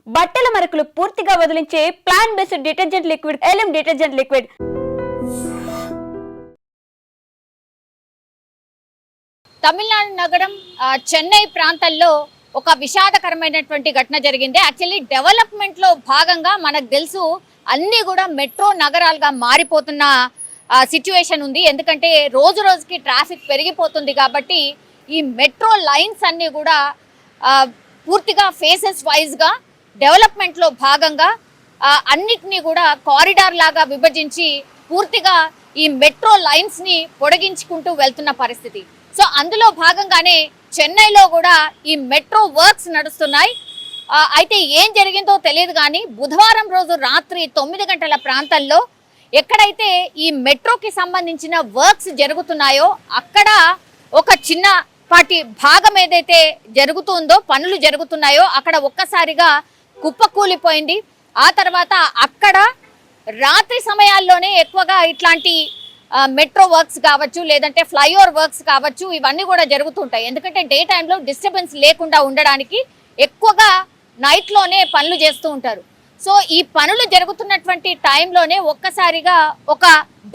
బట్టల మరకలు పూర్తిగా వదిలించే ప్లాంట్ బేస్డ్ డిటర్జెంట్ లిక్విడ్ ఎలిమ్ డిటర్జెంట్ లిక్విడ్. తమిళనాడు నగరం చెన్నై ప్రాంతాల్లో ఒక విషాదకరమైనటువంటి ఘటన జరిగింది. యాక్చువల్లీ డెవలప్మెంట్ లో భాగంగా మనకు తెలుసు అన్ని కూడా మెట్రో నగరాలుగా మారిపోతున్న సిచ్యువేషన్ ఉంది. ఎందుకంటే రోజు రోజుకి ట్రాఫిక్ పెరిగిపోతుంది కాబట్టి ఈ మెట్రో లైన్స్ అన్ని కూడా పూర్తిగా ఫేసెస్ వైజ్ గా డెవలప్మెంట్ లో భాగంగా అన్నిటినీ కూడా కారిడార్ లాగా విభజించి పూర్తిగా ఈ మెట్రో లైన్స్ ని పొడిగించుకుంటూ వెళ్తున్న పరిస్థితి. సో అందులో భాగంగానే చెన్నైలో కూడా ఈ మెట్రో వర్క్స్ నడుస్తున్నాయి. అయితే ఏం జరిగిందో తెలియదు కానీ బుధవారం రోజు రాత్రి 9 గంటల ప్రాంతాల్లో ఎక్కడైతే ఈ మెట్రోకి సంబంధించిన వర్క్స్ జరుగుతున్నాయో అక్కడ ఒక చిన్నపాటి భాగం ఏదైతే జరుగుతుందో పనులు జరుగుతున్నాయో అక్కడ ఒక్కసారిగా కుప్పకూలిపోయింది. ఆ తర్వాత అక్కడ రాత్రి సమయాల్లోనే ఎక్కువగా ఇట్లాంటి మెట్రో వర్క్స్ కావచ్చు లేదంటే ఫ్లైఓవర్ వర్క్స్ కావచ్చు ఇవన్నీ కూడా జరుగుతుంటాయి. ఎందుకంటే డే టైంలో డిస్టర్బెన్స్ లేకుండా ఉండడానికి ఎక్కువగా నైట్లోనే పనులు చేస్తూ ఉంటారు. సో ఈ పనులు జరుగుతున్నటువంటి టైంలోనే ఒక్కసారిగా ఒక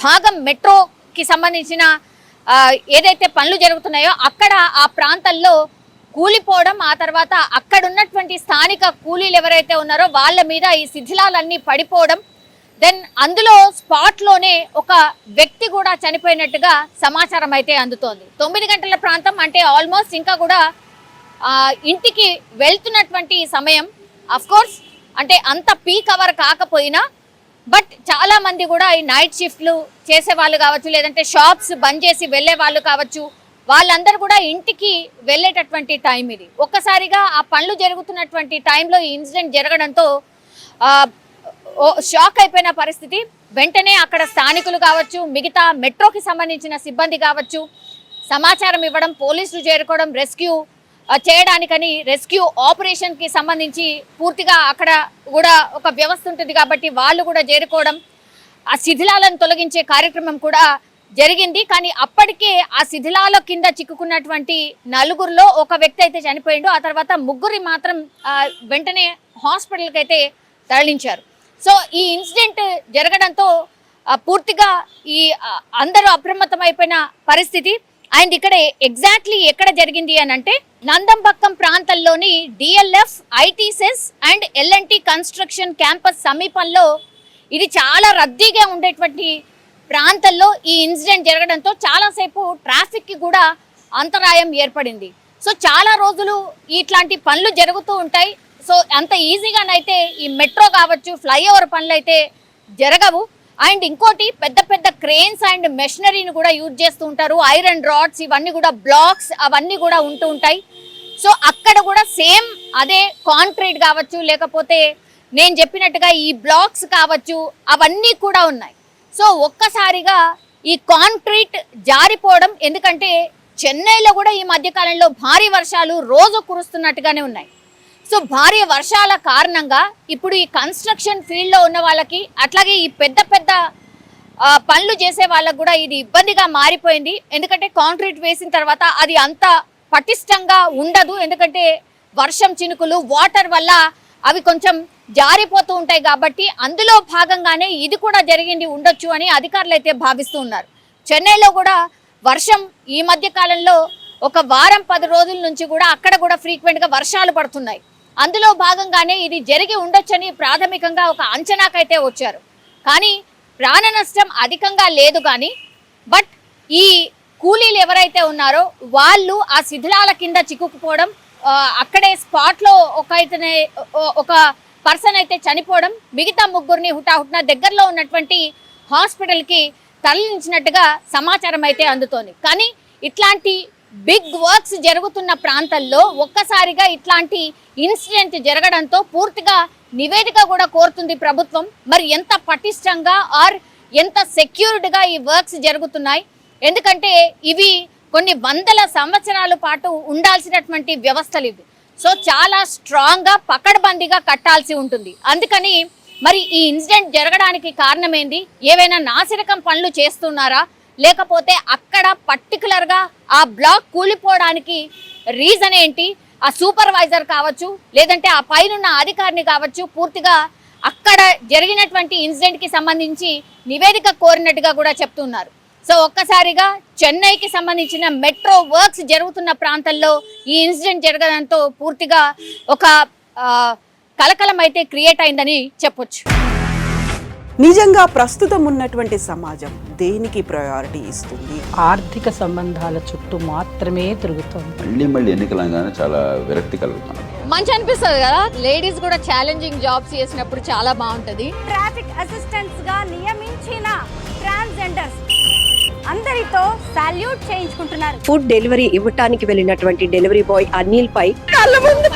భాగం మెట్రోకి సంబంధించిన ఏదైతే పనులు జరుగుతున్నాయో అక్కడ ఆ ప్రాంతాల్లో కూలిపోవడం, ఆ తర్వాత అక్కడ ఉన్నటువంటి స్థానిక కూలీలు ఎవరైతే ఉన్నారో వాళ్ళ మీద ఈ శిథిలాలన్నీ పడిపోవడం, దెన్ అందులో స్పాట్లోనే ఒక వ్యక్తి కూడా చనిపోయినట్టుగా సమాచారం అయితే అందుతోంది. 9 గంటల ప్రాంతం అంటే ఆల్మోస్ట్ ఇంకా కూడా ఇంటికి వెళ్తున్నటువంటి సమయం. అఫ్కోర్స్ అంటే అంత పీక్ అవర్ కాకపోయినా బట్ చాలా మంది కూడా ఈ నైట్ షిఫ్ట్లు చేసే వాళ్ళు కావచ్చు లేదంటే షాప్స్ బంద్ చేసి వెళ్ళే వాళ్ళు కావచ్చు, వాళ్ళందరూ కూడా ఇంటికి వెళ్ళేటటువంటి టైం ఇది. ఒక్కసారిగా ఆ పనులు జరుగుతున్నటువంటి టైంలో ఈ ఇన్సిడెంట్ జరగడంతో షాక్ అయిపోయిన పరిస్థితి. వెంటనే అక్కడ స్థానికులు కావచ్చు మిగతా మెట్రోకి సంబంధించిన సిబ్బంది కావచ్చు సమాచారం ఇవ్వడం, పోలీసులు చేరుకోవడం, రెస్క్యూ చేయడానికని రెస్క్యూ ఆపరేషన్కి సంబంధించి పూర్తిగా అక్కడ కూడా ఒక వ్యవస్థ ఉంటుంది కాబట్టి వాళ్ళు కూడా చేరుకోవడం, ఆ శిథిలాలను తొలగించే కార్యక్రమం కూడా జరిగింది. కానీ అప్పటికే ఆ శిథిలాల కింద చిక్కుకున్నటువంటి నలుగురిలో ఒక వ్యక్తి అయితే చనిపోయిండు. ఆ తర్వాత ముగ్గురి మాత్రం వెంటనే హాస్పిటల్కి అయితే తరలించారు. సో ఈ ఇన్సిడెంట్ జరగడంతో పూర్తిగా ఈ అందరూ అప్రమత్తం అయిపోయిన పరిస్థితి. అండ్ ఇక్కడ ఎగ్జాక్ట్లీ ఎక్కడ జరిగింది అని అంటే నందంబక్కం ప్రాంతంలోని DLF IT SEZ and LNT construction campus సమీపంలో ఇది చాలా రద్దీగా ఉండేటువంటి ప్రాంతంలో ఈ ఇన్సిడెంట్ జరగడంతో చాలాసేపు ట్రాఫిక్కి కూడా అంతరాయం ఏర్పడింది. సో చాలా రోజులు ఇట్లాంటి పనులు జరుగుతూ ఉంటాయి. సో అంత ఈజీగానైతే ఈ మెట్రో కావచ్చు ఫ్లైఓవర్ పనులు అయితే జరగవు. అండ్ ఇంకోటి పెద్ద పెద్ద క్రేన్స్ అండ్ మెషినరీని కూడా యూజ్ చేస్తూ ఉంటారు. ఐరన్ రాడ్స్ ఇవన్నీ కూడా బ్లాక్స్ అవన్నీ కూడా ఉంటూ ఉంటాయి. సో అక్కడ కూడా సేమ్ అదే కాంక్రీట్ కావచ్చు లేకపోతే నేను చెప్పినట్టుగా ఈ బ్లాక్స్ కావచ్చు అవన్నీ కూడా ఉన్నాయి. సో ఒక్కసారిగా ఈ కాంక్రీట్ జారిపోవడం, ఎందుకంటే చెన్నైలో కూడా ఈ మధ్యకాలంలో భారీ వర్షాలు రోజు కురుస్తున్నట్టుగానే ఉన్నాయి. సో భారీ వర్షాల కారణంగా ఇప్పుడు ఈ కన్స్ట్రక్షన్ ఫీల్డ్లో ఉన్న వాళ్ళకి అట్లాగే ఈ పెద్ద పెద్ద పనులు చేసే వాళ్ళకు కూడా ఇది ఇబ్బందిగా మారిపోయింది. ఎందుకంటే కాంక్రీట్ వేసిన తర్వాత అది అంత పటిష్టంగా ఉండదు. ఎందుకంటే వర్షం చినుకులు వాటర్ వల్ల అవి కొంచెం జారిపోతూ ఉంటాయి కాబట్టి అందులో భాగంగానే ఇది కూడా జరిగింది ఉండొచ్చు అని అధికారులు అయితే భావిస్తూ ఉన్నారు. చెన్నైలో కూడా వర్షం ఈ మధ్య కాలంలో ఒక వారం 10 రోజుల నుంచి కూడా అక్కడ కూడా ఫ్రీక్వెంట్గా వర్షాలు పడుతున్నాయి. అందులో భాగంగానే ఇది జరిగి ఉండొచ్చని ప్రాథమికంగా ఒక అంచనాకైతే వచ్చారు. కానీ ప్రాణ నష్టం అధికంగా లేదు కానీ బట్ ఈ కూలీలు ఎవరైతే ఉన్నారో వాళ్ళు ఆ శిథిలాల కింద చిక్కుకుపోవడం, అక్కడే స్పాట్లో ఒక పర్సన్ అయితే చనిపోవడం, మిగతా ముగ్గురిని హుటాహుటిన దగ్గరలో ఉన్నటువంటి హాస్పిటల్కి తరలించినట్టుగా సమాచారం అయితే అందుతోంది. కానీ ఇట్లాంటి బిగ్ వర్క్స్ జరుగుతున్న ప్రాంతాల్లో ఒక్కసారిగా ఇట్లాంటి ఇన్సిడెంట్ జరగడంతో పూర్తిగా నివేదిక కూడా కోరుతుంది ప్రభుత్వం. మరి ఎంత పటిష్టంగా ఆర్ ఎంత సెక్యూర్డ్గా ఈ వర్క్స్ జరుగుతున్నాయి, ఎందుకంటే ఇవి కొన్ని వందల సంవత్సరాల పాటు ఉండాల్సినటువంటి వ్యవస్థలు ఇవి. సో చాలా స్ట్రాంగ్గా పకడ్బందీగా కట్టాల్సి ఉంటుంది. అందుకని మరి ఈ ఇన్సిడెంట్ జరగడానికి కారణం ఏంది, ఏవైనా నాసిరకం పనులు చేస్తున్నారా లేకపోతే అక్కడ పర్టికులర్గా ఆ బ్లాక్ కూలిపోవడానికి రీజన్ ఏంటి, ఆ సూపర్వైజర్ కావచ్చు, లేదంటే ఆ పైనున్న అధికారిని కావచ్చు, పూర్తిగా అక్కడ జరిగినటువంటి ఇన్సిడెంట్ కి సంబంధించి నివేదిక కోరినట్టుగా కూడా చెప్తున్నారు. సో ఒక్కసారిగా చెన్నైకి సంబంధించిన మెట్రో వర్క్స్ జరుగుతున్న ప్రాంతంలో ఈ ఇన్సిడెంట్ జరగడంతో పూర్తిగా ఒక కలకలం అయితే క్రియేట్ అయిందని చెప్పొచ్చు. నిజంగా ప్రస్తుతం ఉన్నటువంటి సమాజం దేనికి ప్రయారిటీ ఇస్తుంది? ఆర్థిక సంబంధాల చుట్టూ మాత్రమే తిరుగుతుంది. మళ్ళీ ఎన్నికలంగానే చాలా విరక్తి కలుగుతాను. మంచి అనిపిస్తుంది కదా, లేడీస్ కూడా ఛాలెంజింగ్ జాబ్స్ చేసినప్పుడు చాలా బాగుంటది. ట్రాఫిక్ అసిస్టెంట్స్ గా నియమించిన ట్రాన్స్జెండర్స్ అందరితో సాల్యూట్ చేయించుకుంటున్నారు. ఫుడ్ డెలివరీ ఇవ్వటానికి వెళ్ళినటువంటి డెలివరీ బాయ్ అనిల్ పై కళ్ళ ముందు